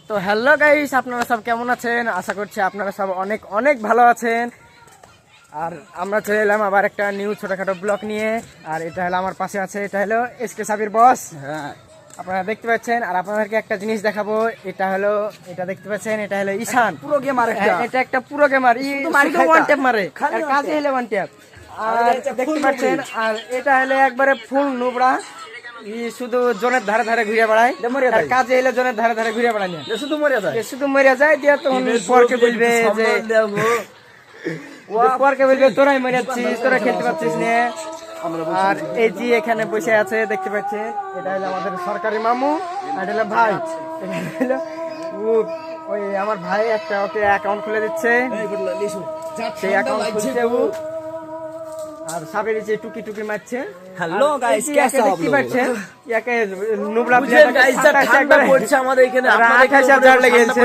তো hello guys, আপনারা সব কেমন আছেন? আশা করছি আপনারা সব অনেক অনেক ভালো আছেন। আর আমরা চলে এলাম আবার একটা নিউ ছোটখাটো ব্লগ নিয়ে। আর এটা হলো আমার পাশে আছে, এটা হলো এসকে সাবির বস। হ্যাঁ, আপনারা দেখতে পাচ্ছেন। আর আপনাদেরকে একটা জিনিস দেখাবো, এটা দেখতে পাচ্ছেন, এটা হলো ঈশান। পুরো গেমার একটা। হ্যাঁ, এটা একটা পুরো গেমার, ওয়ান ট্যাপ মারে, খালি আর one কাজে tap। হলে ওয়ান ট্যাপ। আর দেখতে পাচ্ছেন, আর এটা হলো একবারে ফুল নুবড়া, শুধু জনের ধারে ধারে ঘুরে বেড়ায়। আর কাজে এলে জনের ধারে ধারে ঘুরে বেড়ায় না, শুধু মরে যায়। শুধু মরিয়া যায় দিয়া তখন পরকে বলবে যে পরকে বলবে তোরাই মরিয়াচ্ছিস, তোরা খেলতে পারছিস না। আর এই যে এখানে বসে আছে দেখতে পাচ্ছেন, এটা হলো আমাদের সরকারি মামু, আর এটা হলো ভাই। এটা হলো ওই আমার ভাই একটা ওকে অ্যাকাউন্ট খুলে দিচ্ছে, সেই অ্যাকাউন্ট খুলছে ও। আর সাবেরি যে টুকি টুকি মারছে। হ্যালো গাইস, কেসা আপ দেখতে লোগ? পাচ্ছেন ইয়াকে নুবলা বুঝলেন গাইস, যা ঠান্ডা পড়ছে আমাদের এখানে, আপনাদের 28,000 লেগেছে।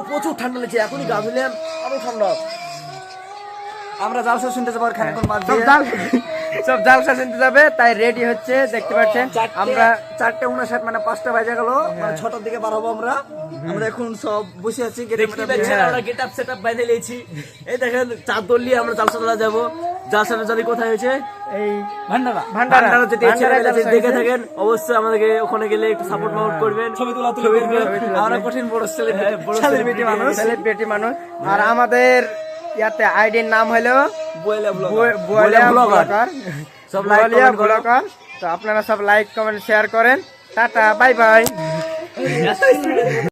প্রচুর ঠান্ডা লেগেছে। এখনই গা ধুলাম, আরো ঠান্ডা। আমরা জালসা শুনতে যাবো আর খানিকক্ষণ বাদ দিয়ে। সব জালসা শুনতে যাবে, তাই রেডি হচ্ছে দেখতে পাচ্ছেন। আমরা 4:59 মানে 5টা বাজে গেল, মানে 6টার দিকে বার হবো আমরা। আমরা এখন সব বসে আছি, আমরা গেট আপ সেট আপ বাইরে নিয়েছি। এই দেখেন চাদর নিয়ে আমরা জালসা তোলা যাবো। জালসাটা জানি কোথায় হয়েছে? এই ভান্ডারা। ভান্ডারা যদি দেখে থাকেন অবশ্যই আমাদেরকে ওখানে গেলে একটু সাপোর্ট করবেন, ছবি তোলা আমরা কঠিন বড় সেলিব্রিটি মানুষ। আর আমাদের ইয়াতে আইডির নাম হলো বুয়ালিয়া ব্লগার। সব লাইক ব্লগার। তো আপনারা সব লাইক কমেন্ট শেয়ার করেন। Tata, bye bye.